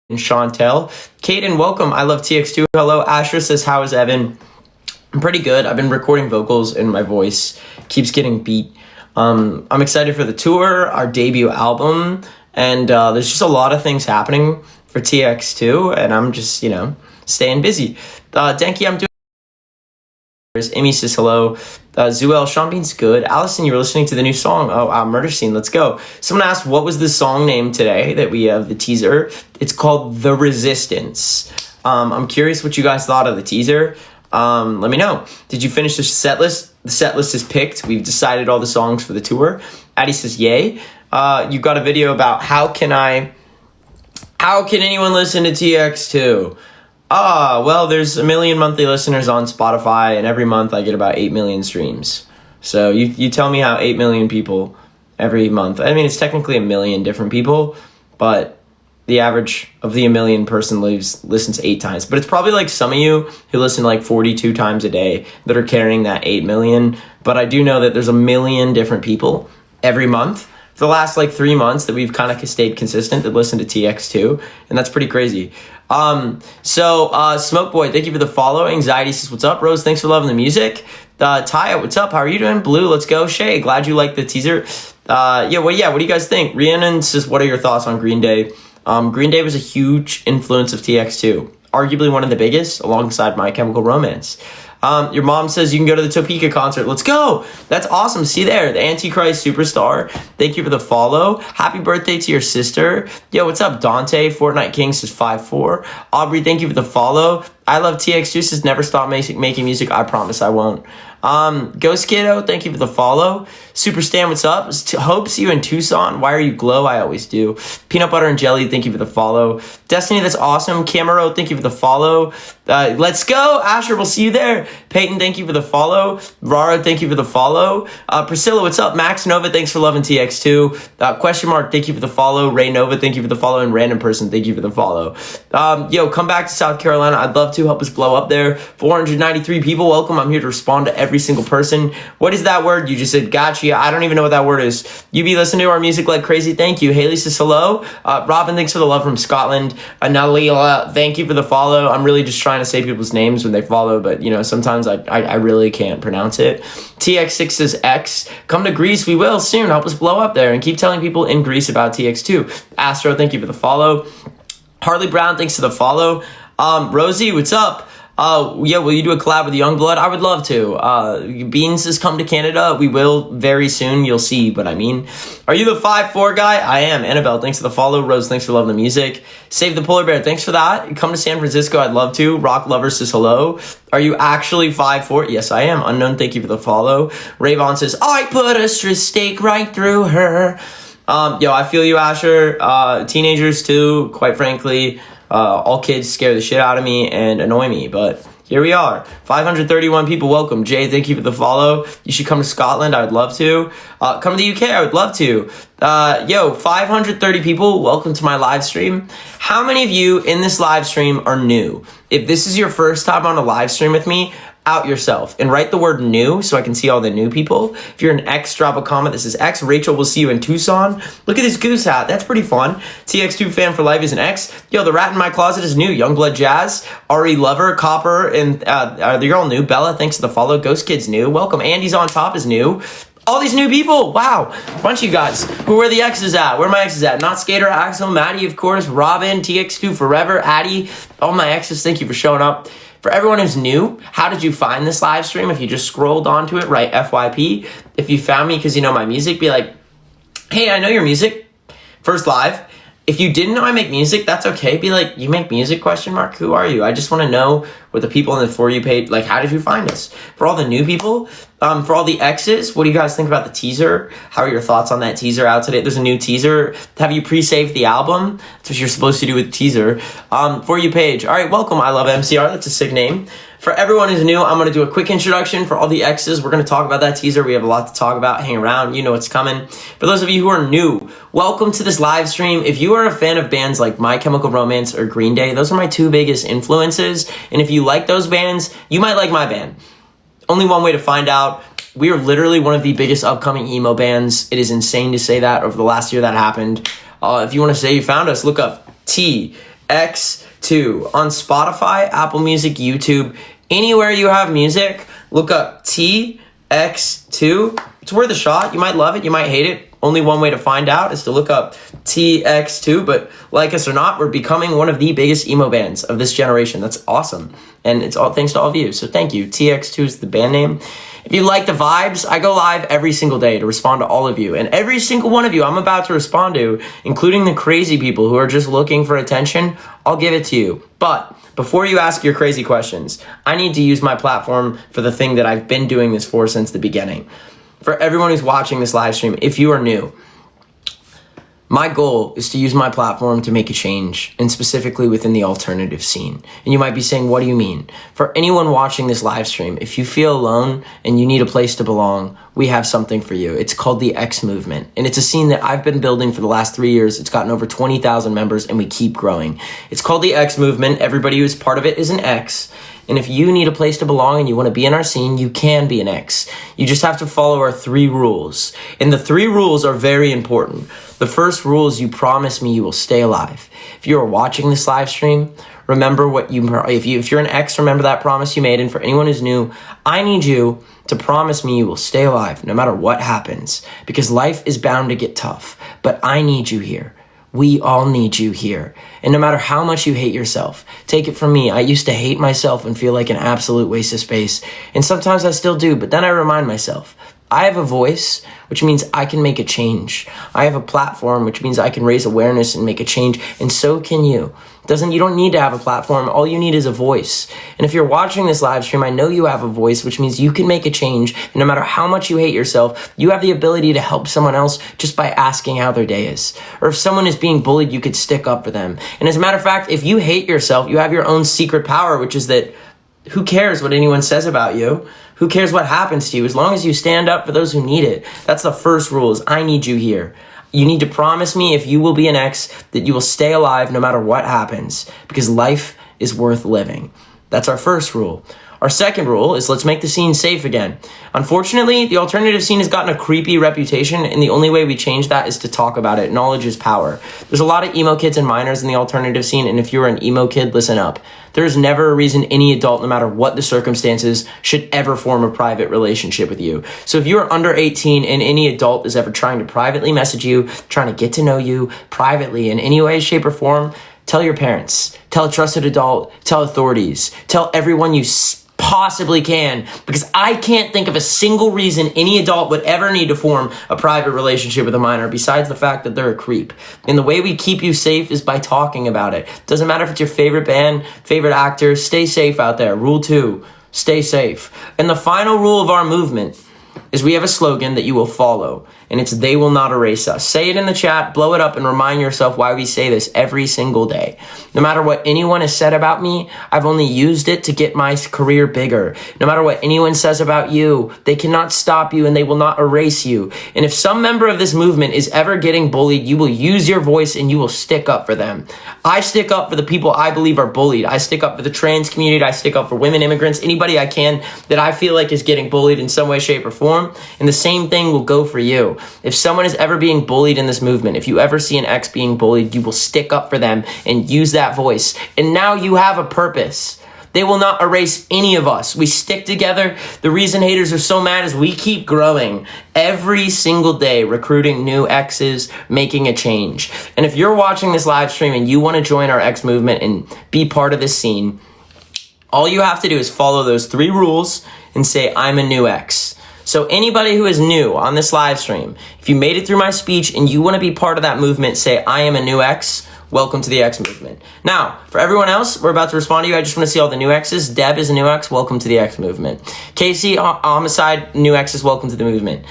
and Chantel. Kaden, welcome. I love TX2. Hello. Asher says, how is Evan? I'm pretty good. I've been recording vocals and my voice keeps getting beat. I'm excited for the tour, our debut album, and there's just a lot of things happening for TX2, and I'm just, staying busy. Denki, I'm doing. Amy says hello. Zuel, Sean Bean's good. Allison, you were listening to the new song. Oh, Murder Scene. Let's go. Someone asked, what was the song name today that we have the teaser? It's called The Resistance. I'm curious what you guys thought of the teaser. Let me know. Did you finish the set list? The set list is picked. We've decided all the songs for the tour. Addie says, yay. You got a video about how can anyone listen to TX2? Well, there's 1 million monthly listeners on Spotify, and every month I get about 8 million streams. So you tell me how 8 million people every month. I mean, it's technically 1 million different people, but the average of the 1 million person listens 8 times. But it's probably like some of you who listen like 42 times a day that are carrying that 8 million. But I do know that there's 1 million different people every month for the last like 3 months that we've kind of stayed consistent that listen to TX2, and that's pretty crazy. Smoke Boy, thank you for the follow. Anxiety says, what's up? Rose, thanks for loving the music. Taya, what's up? How are you doing? Blue, let's go. Shay, glad you liked the teaser. What do you guys think? Rhiannon says, what are your thoughts on Green Day? Green Day was a huge influence of TX2, arguably one of the biggest, alongside My Chemical Romance. Your mom says you can go to the Topeka concert. Let's go. That's awesome. See there, the Antichrist Superstar. Thank you for the follow. Happy birthday to your sister. Yo, what's up, Dante? Fortnite King says 5'4". Aubrey, thank you for the follow. I love TX2 says never stop making music. I promise I won't. Ghost Kiddo, thank you for the follow. Super Stan, what's up? Hope see you in Tucson. Why are you glow? I always do. Peanut Butter and Jelly, thank you for the follow. Destiny, that's awesome. Camaro, thank you for the follow. Let's go. Asher, we'll see you there. Peyton, thank you for the follow. Rara, thank you for the follow. Priscilla, what's up? Max Nova, thanks for loving TX2. Question mark, thank you for the follow. Ray Nova, thank you for the follow. And Random Person, thank you for the follow. Come back to South Carolina. I'd love to help us blow up there. 493 people, welcome. I'm here to respond to every single person. What is that word? You just said gotcha. I don't even know what that word is. You be listening to our music like crazy. Thank you. Haley says hello. Robin, thanks for the love from Scotland. Nalila, thank you for the follow. I'm really just trying to say people's names when they follow, but sometimes I really can't pronounce it. TX6 says X. Come to Greece. We will soon. Help us blow up there and keep telling people in Greece about TX2. Astro, thank you for the follow. Harley Brown, thanks for the follow. Rosie, what's up? Will you do a collab with Youngblood? I would love to. Beans has come to Canada. We will very soon. You'll see, but I mean, are you the 5'4" guy? I am. Annabelle, thanks for the follow. Rose, thanks for loving the music. Save the Polar Bear, thanks for that. Come to San Francisco. I'd love to. Rock Lover says hello. Are you actually 5'4"? Yes, I am. Unknown, thank you for the follow. Rayvon says, I put a stake right through her. I feel you, Asher. Teenagers too, quite frankly. All kids scare the shit out of me and annoy me, but here we are. 531 people, welcome. Jay, thank you for the follow. You should come to Scotland, I would love to. Come to the UK, I would love to. 530 people, welcome to my live stream. How many of you in this live stream are new? If this is your first time on a live stream with me, out yourself and write the word new so I can see all the new people. If you're an X, drop a comment. This is X. Rachel, will see you in Tucson. Look at this goose hat. That's pretty fun. TX2 fan for life is an X. Yo, the rat in my closet is new. Youngblood Jazz, Ari Lover, Copper, and they're all new. Bella, thanks for the follow. Ghost Kid's new. Welcome. Andy's on top is new. All these new people. Wow. Bunch of you guys. Where are the X's at? Where are my X's at? Not Skater, Axel, Maddie, of course, Robin, TX2 Forever, Addie. All my X's, thank you for showing up. For everyone who's new, how did you find this live stream? If you just scrolled onto it, write FYP. If you found me because you know my music, be like, hey, I know your music. First live. If you didn't know I make music, that's okay. Be like, you make music, question mark? Who are you? I just want to know what the people in the For You page, like, how did you find us? For all the new people, for all the X's, what do you guys think about the teaser? How are your thoughts on that teaser out today? There's a new teaser. Have you pre-saved the album? That's what you're supposed to do with the teaser. For You page. All right, welcome. I love MCR. That's a sick name. For everyone who's new, I'm going to do a quick introduction. For all the X's, we're going to talk about that teaser. We have a lot to talk about. Hang around. You know what's coming. For those of you who are new, welcome to this live stream. If you are a fan of bands like My Chemical Romance or Green Day, those are my 2 biggest influences. And if you like those bands, you might like my band. Only one way to find out. We are literally one of the biggest upcoming emo bands. It is insane to say that over the last year that happened. If you want to say you found us, look up TX2. TX2 on Spotify, Apple Music, YouTube, anywhere you have music. Look up TX2. It's worth a shot. You might love it. You might hate it. Only one way to find out is to look up TX2. But like us or not, we're becoming one of the biggest emo bands of this generation. That's awesome. And it's all thanks to all of you. So thank you. TX2 is the band name. If you like the vibes, I go live every single day to respond to all of you. And every single one of you I'm about to respond to, including the crazy people who are just looking for attention, I'll give it to you. But before you ask your crazy questions, I need to use my platform for the thing that I've been doing this for since the beginning. For everyone who's watching this live stream, if you are new, my goal is to use my platform to make a change, and specifically within the alternative scene. And you might be saying, what do you mean? For anyone watching this live stream, if you feel alone and you need a place to belong, we have something for you. It's called the X Movement, and it's a scene that I've been building for the last 3 years. It's gotten over 20,000 members, and we keep growing. It's called the X Movement. Everybody who's part of it is an X. And if you need a place to belong and you want to be in our scene, you can be an X. You just have to follow our 3 rules. And the 3 rules are very important. The first rule is you promise me you will stay alive. If you are watching this live stream, remember if you're an X, remember that promise you made. And for anyone who's new, I need you to promise me you will stay alive no matter what happens, because life is bound to get tough. But I need you here. We all need you here. And no matter how much you hate yourself, take it from me, I used to hate myself and feel like an absolute waste of space. And sometimes I still do, but then I remind myself, I have a voice, which means I can make a change. I have a platform, which means I can raise awareness and make a change. And so can you. You don't need to have a platform. All you need is a voice. And if you're watching this live stream, I know you have a voice, which means you can make a change. And no matter how much you hate yourself, you have the ability to help someone else just by asking how their day is. Or if someone is being bullied, you could stick up for them. And as a matter of fact, if you hate yourself, you have your own secret power, which is that who cares what anyone says about you? Who cares what happens to you? As long as you stand up for those who need it. That's the first rule, is I need you here. You need to promise me, if you will be an X, that you will stay alive no matter what happens, because life is worth living. That's our first rule. Our second rule is let's make the scene safe again. Unfortunately, the alternative scene has gotten a creepy reputation, and the only way we change that is to talk about it. Knowledge is power. There's a lot of emo kids and minors in the alternative scene, and if you're an emo kid, listen up. There is never a reason any adult, no matter what the circumstances, should ever form a private relationship with you. So if you're under 18 and any adult is ever trying to privately message you, trying to get to know you privately in any way, shape, or form, tell your parents, tell a trusted adult, tell authorities, tell everyone you possibly can, because I can't think of a single reason any adult would ever need to form a private relationship with a minor besides the fact that they're a creep. And the way we keep you safe is by talking about it. Doesn't matter if it's your favorite band, favorite actor, stay safe out there. Rule 2, stay safe. And the final rule of our movement is we have a slogan that you will follow, and it's they will not erase us. Say it in the chat, blow it up, and remind yourself why we say this every single day. No matter what anyone has said about me, I've only used it to get my career bigger. No matter what anyone says about you, they cannot stop you and they will not erase you. And if some member of this movement is ever getting bullied, you will use your voice and you will stick up for them. I stick up for the people I believe are bullied. I stick up for the trans community. I stick up for women, immigrants, anybody I can that I feel like is getting bullied in some way, shape, or form. And the same thing will go for you. If someone is ever being bullied in this movement, if you ever see an X being bullied, you will stick up for them and use that voice. And now you have a purpose. They will not erase any of us. We stick together. The reason haters are so mad is we keep growing every single day, recruiting new X's, making a change. And if you're watching this live stream and you want to join our X movement and be part of this scene, all you have to do is follow those 3 rules and say, I'm a new X. So anybody who is new on this live stream, if you made it through my speech and you want to be part of that movement, say, I am a new X. Welcome to the X movement. Now, for everyone else, we're about to respond to you. I just want to see all the new X's. Deb is a new X. Welcome to the X movement. Casey, Homicide, new X's. Welcome to the movement.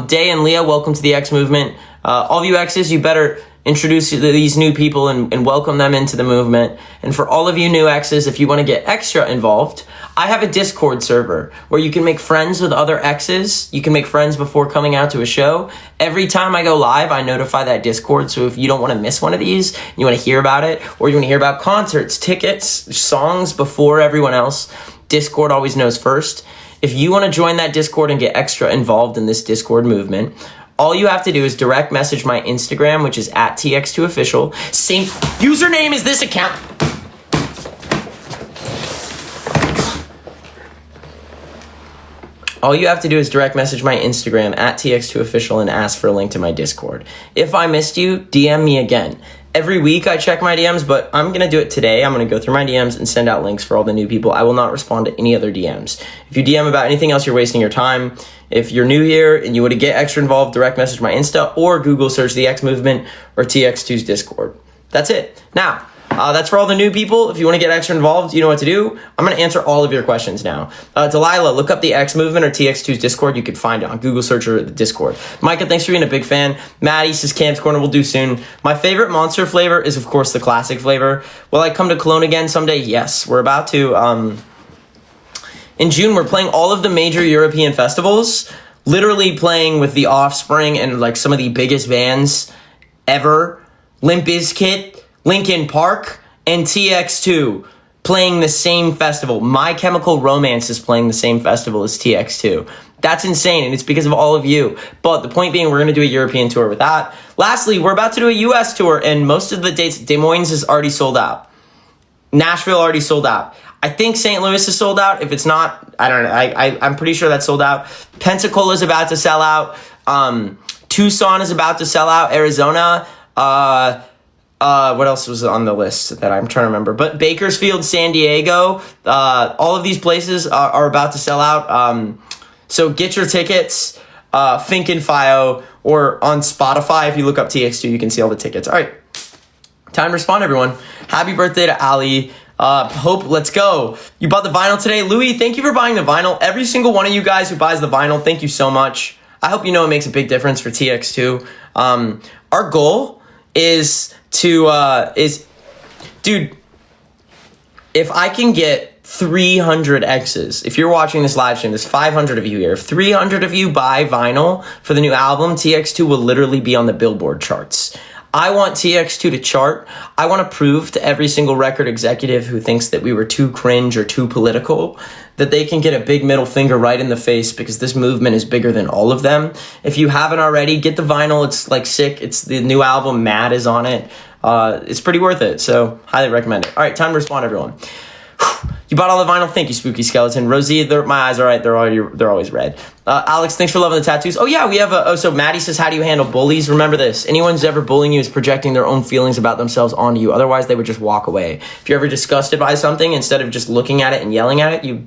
Day and Leah, welcome to the X movement. All of you X's, you better introduce these new people and welcome them into the movement. And for all of you new X's, if you want to get extra involved, I have a Discord server where you can make friends with other X's. You can make friends before coming out to a show. Every time I go live, I notify that Discord. So if you don't want to miss one of these, you want to hear about it, or you want to hear about concerts, tickets, songs before everyone else, Discord always knows first. If you want to join that Discord and get extra involved in this Discord movement, All you have to do is direct message my Instagram, which is at TX2 official. Same username as this account. All you have to do is direct message my Instagram at TX2 official and ask for a link to my Discord. If I missed you, DM me again. Every week I check my DMs, but I'm going to do it today. I'm going to go through my DMs and send out links for all the new people. I will not respond to any other DMs. If you DM about anything else, you're wasting your time. If you're new here and you want to get extra involved, direct message my Insta or Google search the X Movement or TX2's Discord. That's it. Now, that's for all the new people. If you want to get extra involved, you know what to do. I'm going to answer all of your questions now. Delilah, look up the X Movement or TX2's Discord. You can find it on Google search or the Discord. Micah, thanks for being a big fan. Maddie says Camp's Corner will do soon. My favorite Monster flavor is, of course, the classic flavor. Will I come to Cologne again someday? Yes. We're about to. In June, we're playing all of the major European festivals. Literally playing with The Offspring and like some of the biggest bands ever. Limp Bizkit, Linkin Park, and TX2 playing the same festival. My Chemical Romance is playing the same festival as TX2. That's insane, and it's because of all of you. But the point being, we're going to do a European tour with that. Lastly, we're about to do a US tour, and most of the dates, Des Moines is already sold out. Nashville already sold out. I think St. Louis is sold out. If it's not, I don't know. I'm pretty sure that's sold out. Pensacola is about to sell out. Tucson is about to sell out. Arizona, what else was on the list that I'm trying to remember? But Bakersfield, San Diego, all of these places are about to sell out. So get your tickets, Fink and Fio, or on Spotify. If you look up TX2, you can see all the tickets. All right, time to respond, everyone. Happy birthday to Ali. Hope, let's go. You bought the vinyl today. Louis, thank you for buying the vinyl. Every single one of you guys who buys the vinyl, thank you so much. I hope you know it makes a big difference for TX2. Our goal is to dude, if I can get 300 X's, if you're watching this live stream, there's 500 of you here. If 300 of you buy vinyl for the new album, TX2 will literally be on the Billboard charts. I want TX2 to chart. I want to prove to every single record executive who thinks that we were too cringe or too political that they can get a big middle finger right in the face because this movement is bigger than all of them. If you haven't already, get the vinyl. It's like sick. It's the new album. Mad is on it. It's pretty worth it. So highly recommend it. All right, time to respond, everyone. You bought all the vinyl. Thank you, Spooky Skeleton. Rosie, my eyes are right. They're always red. Alex, thanks for loving the tattoos. Oh yeah, we have so Maddie says, how do you handle bullies? Remember this: anyone who's ever bullying you is projecting their own feelings about themselves onto you. Otherwise, they would just walk away. If you're ever disgusted by something, instead of just looking at it and yelling at it, you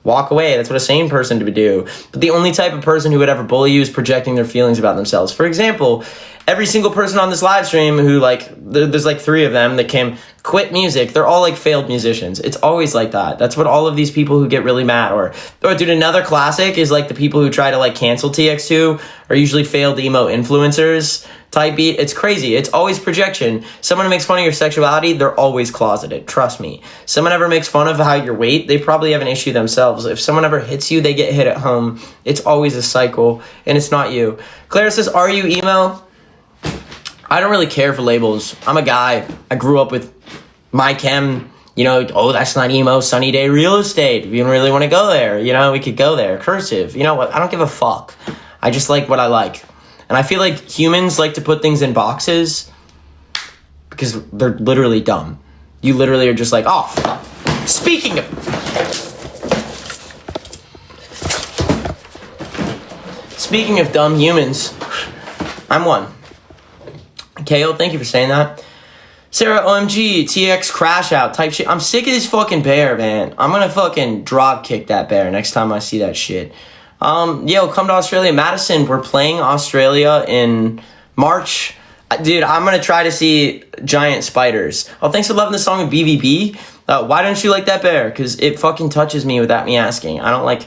walk away. That's what a sane person would do. But the only type of person who would ever bully you is projecting their feelings about themselves. For example, every single person on this live stream who there's like 3 of them that can quit music. They're all like failed musicians. It's always like that. That's what all of these people who get really mad or dude, another classic is like the people who try to like cancel TX2 are usually failed emo influencers type beat. It's crazy. It's always projection. Someone who makes fun of your sexuality, they're always closeted. Trust me. Someone ever makes fun of how your weight, they probably have an issue themselves. If someone ever hits you, they get hit at home. It's always a cycle and it's not you. Clara says, are you emo? I don't really care for labels. I'm a guy. I grew up with My Chem, that's not emo, Sunny Day Real Estate. If you really want to go there, we could go there. Cursive. You know what? I don't give a fuck. I just like what I like. And I feel like humans like to put things in boxes because they're literally dumb. You literally are just like, oh, speaking of dumb humans, I'm one. KO, thank you for saying that. Sarah, OMG, TX crash out type shit. I'm sick of this fucking bear, man. I'm gonna fucking drop kick that bear next time I see that shit. Yo, come to Australia. Madison, we're playing Australia in March. Dude, I'm gonna try to see giant spiders. Oh, thanks for loving the song of BVB. Why don't you like that bear? Because it fucking touches me without me asking. I don't like...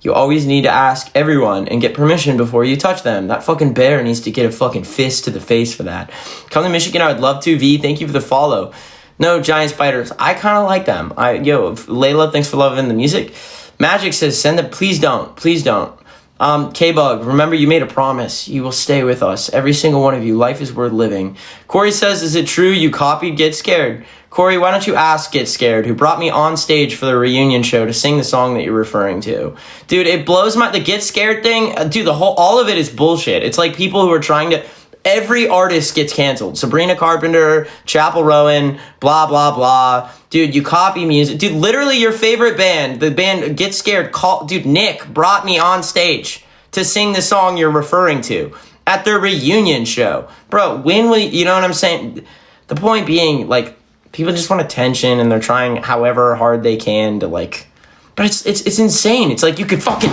You always need to ask everyone and get permission before you touch them. That fucking bear needs to get a fucking fist to the face for that. Come to Michigan, I would love to. V, thank you for the follow. No, giant spiders. I kind of like them. Layla, thanks for loving the music. Magic says, send them. Please don't. Please don't. K-Bug, remember you made a promise. You will stay with us. Every single one of you. Life is worth living. Corey says, is it true you copied Get Scared? Corey, why don't you ask Get Scared, who brought me on stage for the reunion show to sing the song that you're referring to. Dude, it blows the Get Scared thing, dude, all of it is bullshit. It's like people who are trying to, every artist gets canceled. Sabrina Carpenter, Chapel Rowan, blah, blah, blah. Dude, you copy music. Dude, literally your favorite band, the band Get Scared, dude, Nick brought me on stage to sing the song you're referring to at their reunion show. Bro, when will you know what I'm saying? The point being, like, people just want attention and they're trying however hard they can to, like, but it's insane. It's like you could fucking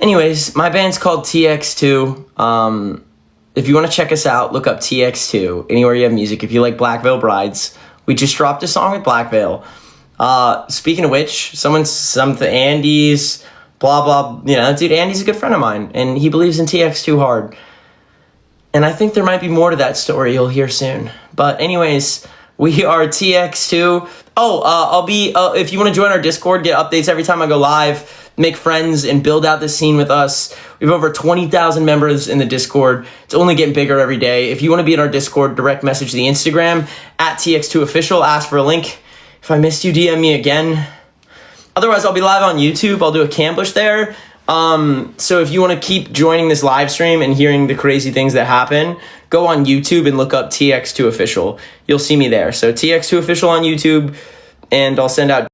Anyways, my band's called TX2. If you want to check us out, look up TX2 anywhere you have music. If you like Black Veil Brides, we just dropped a song with Black Veil. Speaking of which, Andy's, blah, blah, dude, Andy's a good friend of mine, and he believes in TX2 hard. And I think there might be more to that story you'll hear soon. But anyways, we are TX2. I'll be, if you want to join our Discord, get updates every time I go live, make friends, and build out this scene with us. We have over 20,000 members in the Discord. It's only getting bigger every day. If you want to be in our Discord, direct message the Instagram, @TX2official, ask for a link. If I missed you, DM me again. Otherwise, I'll be live on YouTube. I'll do a Cambush there. So if you want to keep joining this live stream and hearing the crazy things that happen, go on YouTube and look up TX2official. You'll see me there. So TX2official on YouTube, and I'll send out